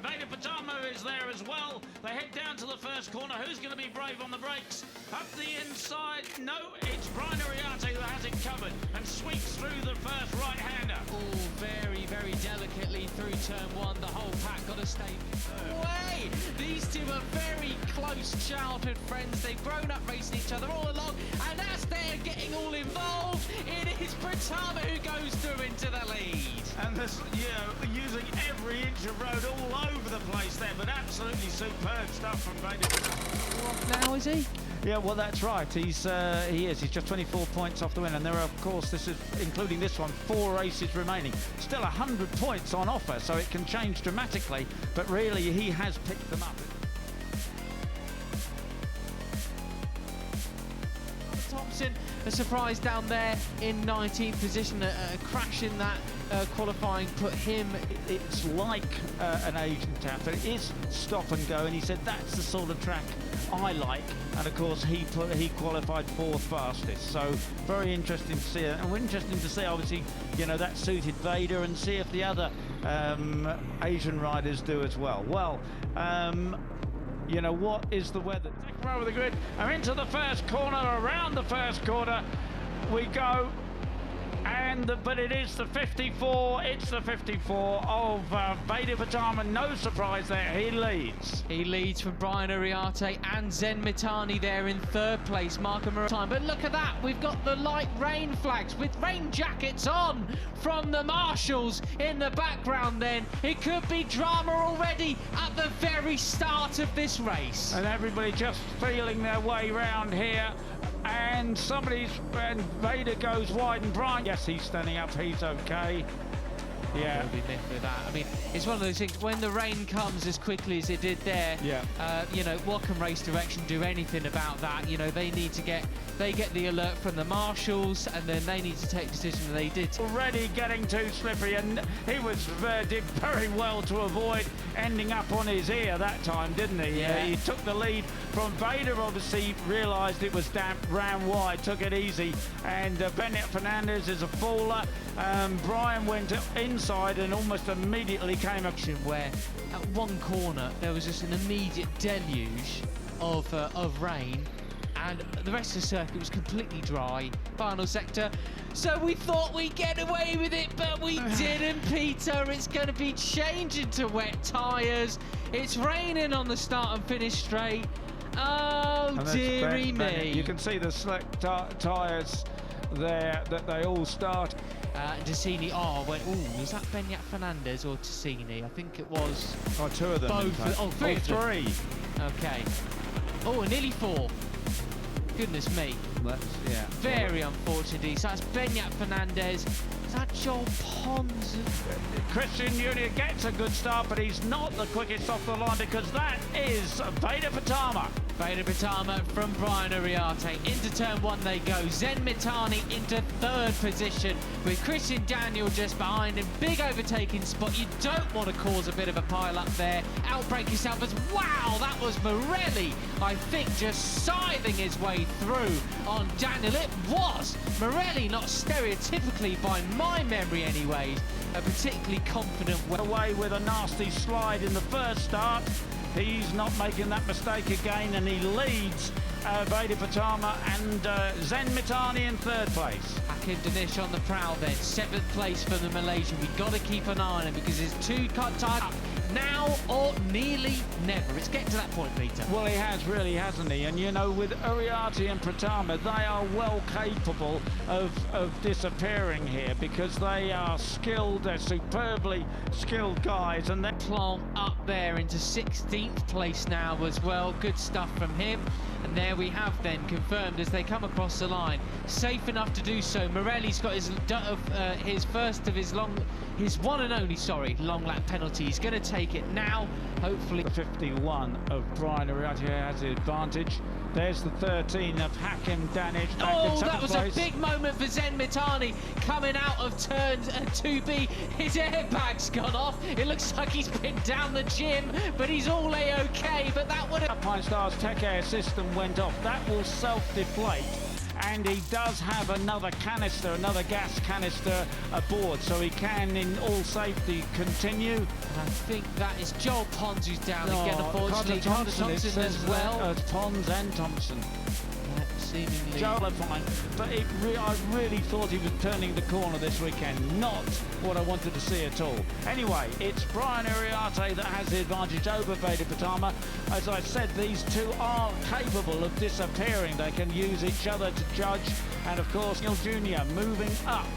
Veda Pratama is there as well. They head down to the first corner. Who's going to be brave on the brakes? Up the inside. No, it's Bina Ega who has it covered and sweeps through the first right-hander. Oh, very, very delicately through turn one. The whole pack got to stay away. These two are very close childhood friends. They've grown up racing each other all along, and as they're getting all involved, it is Pratama who goes through into the lead. And this, using every inch of road all over the place there, but absolutely superb stuff from Veda. What now is he? Yeah, well, that's right. He is. He's just 24 points off the win, and there are, of course, this is including this one, 4 races remaining. Still 100 points on offer, so it can change dramatically. But really, he has picked them up. Thompson, a surprise down there in 19th position. A crash in that qualifying put him. It's like an Asian tap, but it is stop and go, and he said that's the sort of track I like, and of course he qualified 4th fastest, so very interesting to see, and interesting to see obviously, that suited Veda, and see if the other Asian riders do as well. Well, what is the weather? Second row of the grid, and into the first corner, around the first corner we go. But it is the 54, it's the 54 of Veda Pratama. No surprise there, he leads. He leads from Bina Ega and Zen Mitani there in 3rd place, marking time. But look at that, we've got the light rain flags with rain jackets on from the marshals in the background then. It could be drama already at the very start of this race. And everybody just feeling their way round here. And Veda goes wide, and Brian, yes, he's standing up, he's okay. Yeah. Be miffed with that. I mean, it's one of those things, when the rain comes as quickly as it did there, what can race direction do anything about that? They get the alert from the marshals, and then they need to take decisions, and they did. Already getting too slippery, and he did very well to avoid ending up on his ear that time, didn't he? Yeah. He took the lead from Veda, obviously realised it was damp, ran wide, took it easy, and Bennett Fernandez is a faller. Brian went inside and almost immediately came up. Where at one corner there was just an immediate deluge of rain, and the rest of the circuit was completely dry, final sector. So we thought we'd get away with it, but we didn't, Peter. It's going to be changing to wet tyres. It's raining on the start and finish straight. Oh, dearie me. You can see the slick tyres there that they all start. Tassini, was that Benyat Fernandez or Tassini? I think it was. Oh, 2 of them. Both. Three. Okay. Oh, nearly 4. Goodness me. Very unfortunately. So that's Benyat Fernandez. Is that Joel Pons? Christian Junior gets a good start, but he's not the quickest off the line, because that is Veda Pratama. Veda Pratama from Bina Ega. Into turn 1 they go. Zen Mitani into 3rd position with Christian Daniel just behind him. Big overtaking spot. You don't want to cause a bit of a pile up there. Outbreak yourself as wow, that was Morelli, I think, just scything his way through on Daniel. It was Morelli, not stereotypically by my memory anyways, a particularly confident away with a nasty slide in the first start. He's not making that mistake again, and he leads Veda Pratama and Zen Mitani in 3rd place. Hakim Danish on the prowl then, 7th place for the Malaysian. We've got to keep an eye on him because he's too tied up. Now or nearly never. It's getting to that point, Peter. Well, he has, really, hasn't he? And with Ega and Pratama, they are well capable of disappearing here, because they are skilled, they're superbly skilled guys, and they're Plonk up there into 16th place now as well. Good stuff from him. And there we have then confirmed as they come across the line. Safe enough to do so. Morelli's got his first of his one and only, long lap penalty. He's going to take it now, hopefully. The 51 of Bina Ega has the advantage. There's the 13 of Hakim Danish. Oh, that was a big moment for Zen Mitani coming out of turn 2B. His airbag's gone off. It looks like he's been down the gym, but he's all A-okay. But that would have... Alpine Star's Tech Air system went off. That will self-deflate, and he does have another canister, another gas canister aboard, so he can, in all safety, continue. And I think that is Joel Pons who's down again, unfortunately. Carter Thompson as well. Pons and Thompson. Yeah, seemingly. Joel are fine, but I really thought he was turning the corner this weekend. Not what I wanted to see at all. Anyway, it's Brian Iriarte that has the advantage over Veda Pratama. As I said, these two are capable of disappearing. They can use each other to judge. And of course, Neil Jr. moving up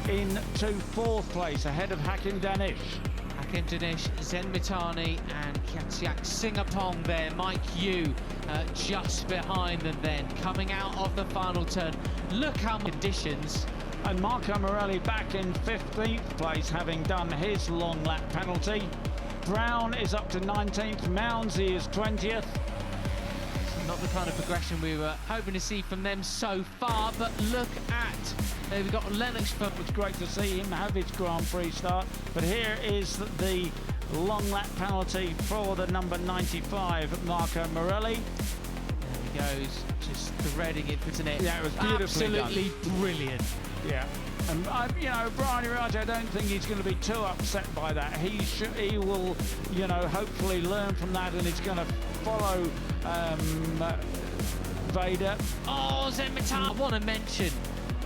into fourth place ahead of Hakim Danish. Hakim Danish, Zen Mitani and Kiatsiak Singapong there. Mike Yu just behind them then, coming out of the final turn. Look how many conditions. And Marco Morelli back in 15th place, having done his long lap penalty. Brown is up to 19th, Mounsey is 20th. Not the kind of progression we were hoping to see from them so far, but look at, there we've got Lennox from... It's great to see him have his Grand Prix start, but here is the long lap penalty for the number 95, Marco Morelli. There he goes, just threading it, isn't it? Yeah, it was beautifully absolutely done. Brilliant. Yeah, and you know, Brian Iriarte, I don't think he's going to be too upset by that. He will, you know, hopefully learn from that, and he's going to follow Veda. Oh, Zen Mitani. I want to mention,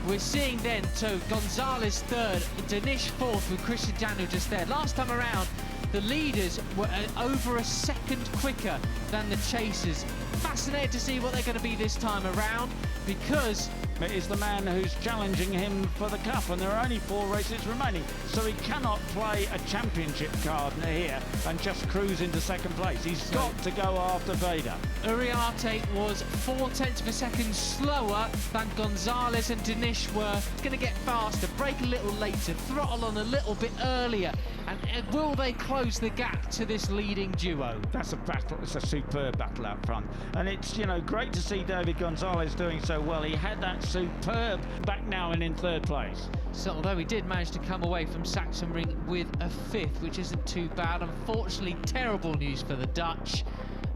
we're seeing then, so Gonzalez third, Danish fourth with Christian Daniel just there. Last time around, the leaders were over a second quicker than the chasers. Fascinated to see what they're going to be this time around, because it is the man who's challenging him for the cup, and there are only 4 races remaining, so he cannot play a championship card here and just cruise into second place. He's got to go after Veda. Iriarte was 0.4 of a second slower than Gonzalez and Danish were. Going to get faster, brake a little later, throttle on a little bit earlier, and will they close the gap to this leading duo? That's a battle. It's a superb battle out front, and it's, you know, great to see David Gonzalez doing so well. He had that superb back now and in third place. So although he did manage to come away from Sachsenring with a 5th, which isn't too bad. Unfortunately, terrible news for the Dutch,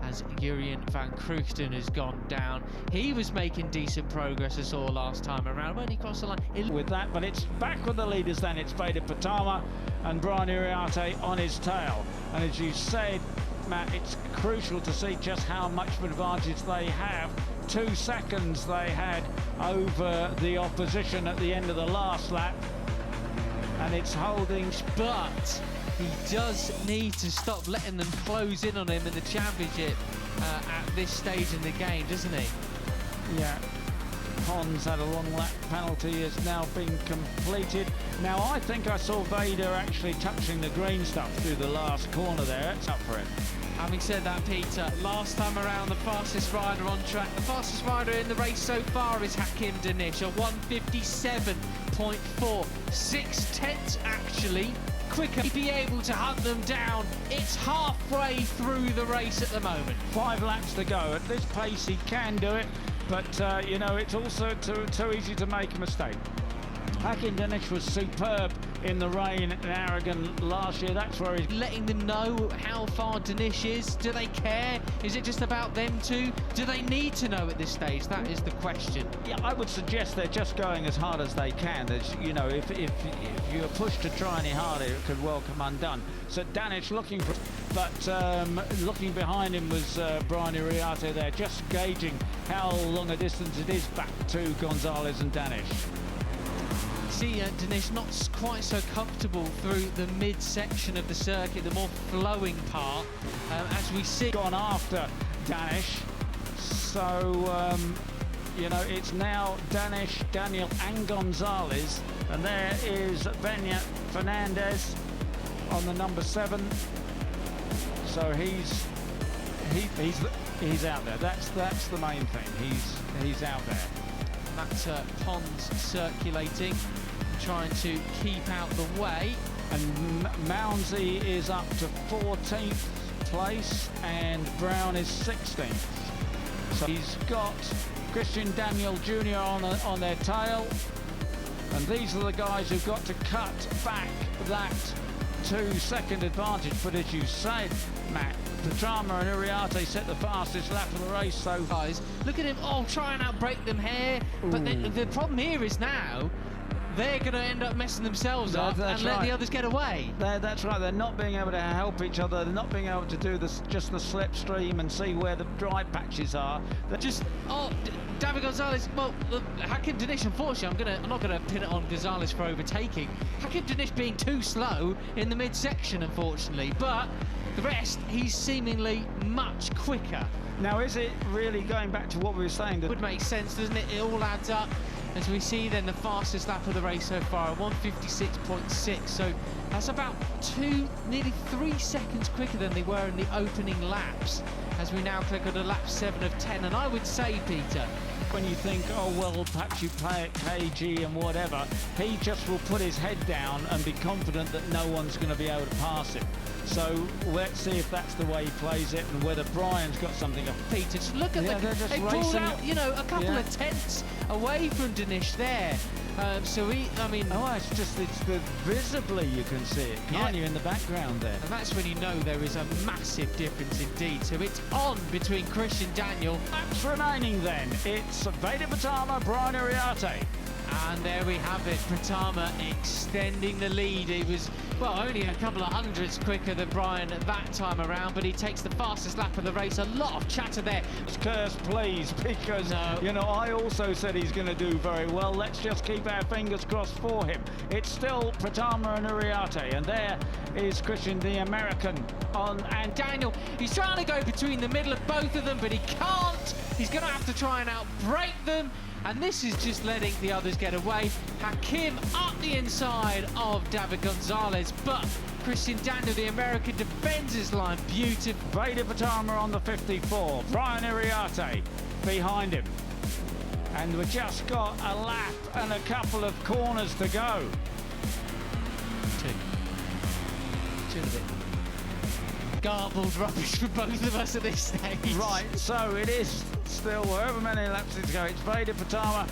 as Jurien van Kruchten has gone down. He was making decent progress, as all last time around when he crossed the line. With that, but it's back with the leaders then. It's Veda Pratama and Brian Iriarte on his tail. And as you said, Matt, it's crucial to see just how much of an advantage they have. 2 seconds they had over the opposition at the end of the last lap, and it's holding. But he does need to stop letting them close in on him in the championship at this stage in the game, doesn't he? Yeah. Pons had a long lap penalty, has now been completed. Now I think I saw Veda actually touching the green stuff through the last corner there. It's up for him. Having said that, Peter, last time around the fastest rider on track, the fastest rider in the race so far is Hakim Danish, a 1:57.4, 6/10 actually quicker. He'd be able to hunt them down. It's halfway through the race at the moment. 5 laps to go. At this pace he can do it, but you know, it's also too easy to make a mistake. Hakim Danish was superb in the rain in Aragon last year. That's where he's letting them know how far Danish is. Do they care? Is it just about them two? Do they need to know at this stage? That is the question. Yeah, I would suggest they're just going as hard as they can. There's, you know, if you're pushed to try any harder, it could well come undone. So Danish looking for, but looking behind him was Brian Iriarte there, just gauging how long a distance it is back to Gonzalez and Danish. See, Danish not quite so comfortable through the mid-section of the circuit, the more flowing part, as we see. Gone after Danish, so you know, it's now Danish, Daniel and Gonzalez, and there is Venya Fernandez on the number 7. So he's out there. That's the main thing. He's out there. That's Pons circulating, trying to keep out the way. And Mounsey is up to 14th place, and Brown is 16th. So he's got Christian Daniel Jr. on their tail, and these are the guys who've got to cut back that 2-second advantage, but as you said, Matt, Pratama and Uriarte set the fastest lap of the race, so... Guys, look at him, try and outbrake them here, but the problem here is now, they're going to end up messing themselves up and let the others get away. That's right, they're not being able to help each other, they're not being able to do this, just the slipstream and see where the dry patches are. They're just... David Gonzalez, well, Hakim Danish, unfortunately, I'm not going to pin it on Gonzalez for overtaking. Hakim Danish being too slow in the midsection, unfortunately, but the rest, he's seemingly much quicker. Now, is it really going back to what we were saying? That would make sense, doesn't it? It all adds up. As we see then the fastest lap of the race so far, 1:56.6. So that's about nearly 3 seconds quicker than they were in the opening laps. As we now click on the lap 7 of 10. And I would say, Peter, when you think, oh, well, perhaps you play at KG and whatever, he just will put his head down and be confident that no one's going to be able to pass him. So let's see if that's the way he plays it and whether Brian's got something. Peter, just look at they pulled out, a couple of tenths away from Danish there. It's visibly you can see it, can't you, in the background there? And that's when you know there is a massive difference indeed. So it's on between Christian Daniel. Laps remaining then. It's Veda Pratama, Brian Uriarte. And there we have it, Pratama extending the lead. He was, only a couple of hundredths quicker than Brian at that time around, but he takes the fastest lap of the race. A lot of chatter there. Curse, please, because, I also said he's going to do very well. Let's just keep our fingers crossed for him. It's still Pratama and Uriarte, and there is Christian, the American, and Daniel. He's trying to go between the middle of both of them, but he can't. He's going to have to try and outbrake them. And this is just letting the others get away. Hakim up the inside of David Gonzalez, but Christian Daniel, the American, defends his line beautifully. Veda Pratama on the 54, Brian Uriarte behind him. And we've just got a lap and a couple of corners to go. Two of it. Garbled rubbish for both of us at this stage. Right, so it is still however many laps to go. It's Veda Pratama,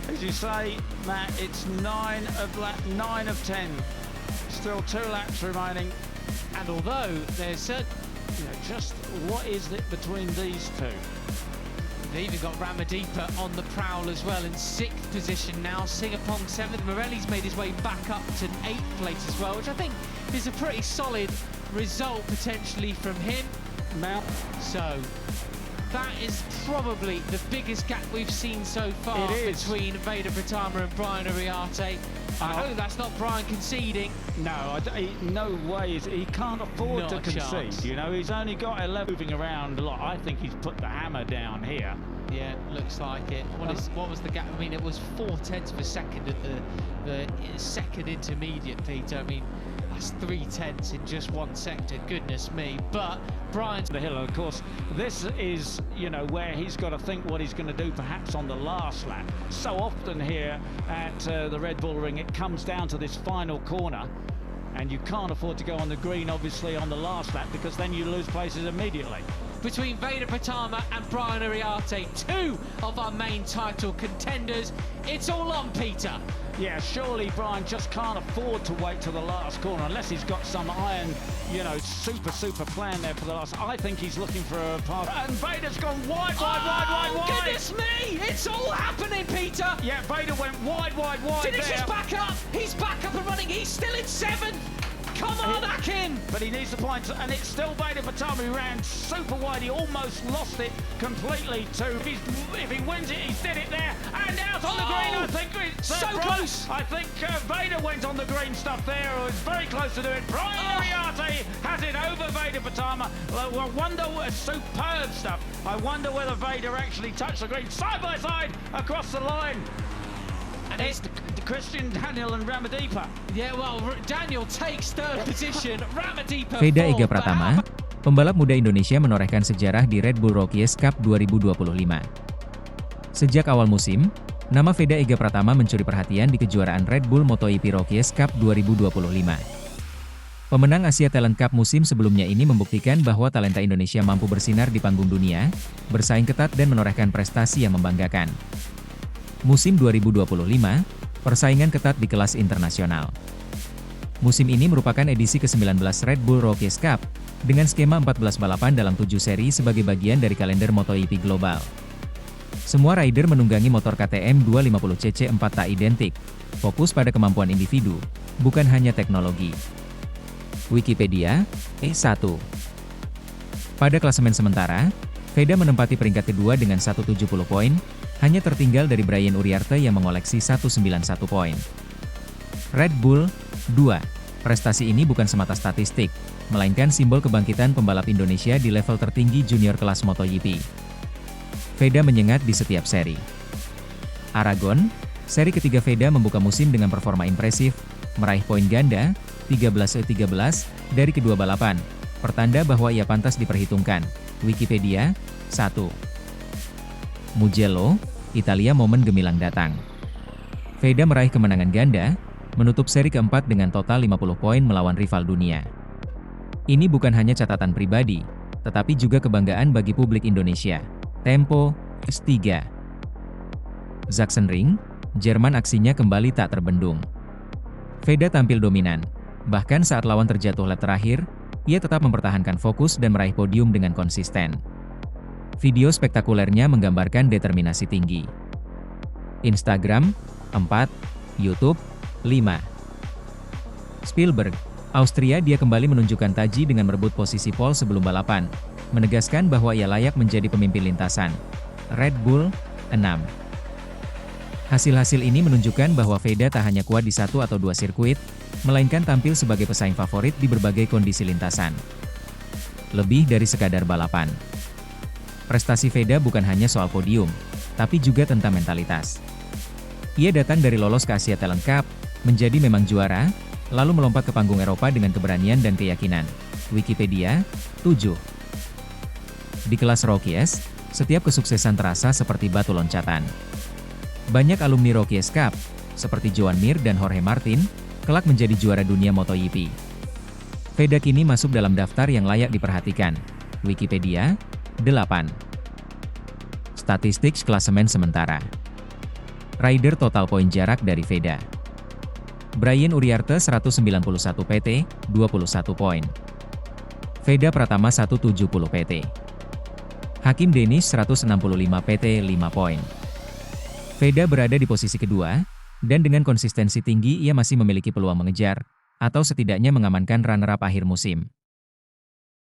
as you say, Matt. It's 9 of 10. Still 2 laps remaining. And although there's just what is it between these two? They've even got Ramadipa on the prowl as well in 6th position now. Singapong 7th. Morelli's made his way back up to 8th place as well, which I think is a pretty solid result potentially from him. So that is probably the biggest gap we've seen so far between Veda Pratama and Brian Uriarte. I hope that's not Brian conceding. No, no way. He can't afford to concede. He's only got 11 moving around a lot. I think he's put the hammer down here. Yeah, looks like it. What was the gap? I mean, it was 0.4 of a second at the second intermediate, Peter. I mean, that's 0.3 in just one sector. Goodness me. But Brian's the hill, and of course, this is where he's got to think what he's going to do, perhaps on the last lap. So often here at the Red Bull Ring, it comes down to this final corner, and you can't afford to go on the green, obviously, on the last lap, because then you lose places immediately. Between Veda Pratama and Brian Uriarte, 2 of our main title contenders. It's all on, Peter. Yeah, surely Brian just can't afford to wait till the last corner unless he's got some iron, super plan there for the last. I think he's looking for a pass. And Veda's gone wide. Goodness me! It's all happening, Peter. Yeah, Veda went wide Dennis is back up. He's back up and running. He's still in 7th. Come on, Hakim! But he needs the points, and it's still Veda Pratama who ran super wide. He almost lost it completely too. If he wins it, he's did it there. And out on the green, I think it's so close. I think Veda went on the green stuff there. It was very close to do it. Brian Uriarte has it over Veda Pratama. I wonder what superb stuff. I wonder whether Veda actually touched the green side by side across the line. And it's Christian, Daniel and Ramadipa. Yeah, well, Daniel takes 3rd position. Ramadipa. Veda Ega Pratama, pembalap muda Indonesia menorehkan sejarah di Red Bull Rookies Cup 2025. Sejak awal musim, nama Veda Ega Pratama mencuri perhatian di kejuaraan Red Bull MotoGP Rookies Cup 2025. Pemenang Asia Talent Cup musim sebelumnya ini membuktikan bahwa talenta Indonesia mampu bersinar di panggung dunia, bersaing ketat dan menorehkan prestasi yang membanggakan. Musim 2025, persaingan ketat di kelas internasional. Musim ini merupakan edisi ke-19 Red Bull Rockies Cup, dengan skema 14 balapan dalam 7 seri sebagai bagian dari kalender MotoGP global. Semua rider menunggangi motor KTM 250cc 4 tak identik, fokus pada kemampuan individu, bukan hanya teknologi. Wikipedia, E1. Pada klasemen sementara, Veda menempati peringkat kedua dengan 170 poin, hanya tertinggal dari Brian Uriarte yang mengoleksi 191 poin. Red Bull, 2. Prestasi ini bukan semata statistik, melainkan simbol kebangkitan pembalap Indonesia di level tertinggi junior kelas MotoGP. Veda menyengat di setiap seri. Aragon, seri ketiga Veda membuka musim dengan performa impresif, meraih poin ganda, 13-13, dari kedua balapan, pertanda bahwa ia pantas diperhitungkan. Wikipedia, 1. Mugello, Italia momen gemilang datang. Veda meraih kemenangan ganda, menutup seri keempat dengan total 50 poin melawan rival dunia. Ini bukan hanya catatan pribadi, tetapi juga kebanggaan bagi publik Indonesia. Tempo, S3. Sachsenring, Jerman aksinya kembali tak terbendung. Veda tampil dominan, bahkan saat lawan terjatuh lap terakhir, ia tetap mempertahankan fokus dan meraih podium dengan konsisten. Video spektakulernya menggambarkan determinasi tinggi. Instagram, 4, YouTube, 5. Spielberg, Austria dia kembali menunjukkan taji dengan merebut posisi pole sebelum balapan, menegaskan bahwa ia layak menjadi pemimpin lintasan. Red Bull, 6. Hasil-hasil ini menunjukkan bahwa Veda tak hanya kuat di satu atau dua sirkuit, melainkan tampil sebagai pesaing favorit di berbagai kondisi lintasan. Lebih dari sekadar balapan. Prestasi Veda bukan hanya soal podium, tapi juga tentang mentalitas. Ia datang dari lolos ke Asia Talent Cup, menjadi memang juara, lalu melompat ke panggung Eropa dengan keberanian dan keyakinan. Wikipedia, 7. Di kelas Rockies, setiap kesuksesan terasa seperti batu loncatan. Banyak alumni Rockies Cup, seperti Joan Mir dan Jorge Martin, kelak menjadi juara dunia MotoGP. Veda kini masuk dalam daftar yang layak diperhatikan. Wikipedia, 8. Statistik klasemen sementara. Rider total poin jarak dari Veda. Brian Uriarte 191 PT, 21 poin. Veda Pratama 170 PT. Hakim Denis 165 PT, 5 poin. Veda berada di posisi kedua, dan dengan konsistensi tinggi ia masih memiliki peluang mengejar, atau setidaknya mengamankan runner-up akhir musim.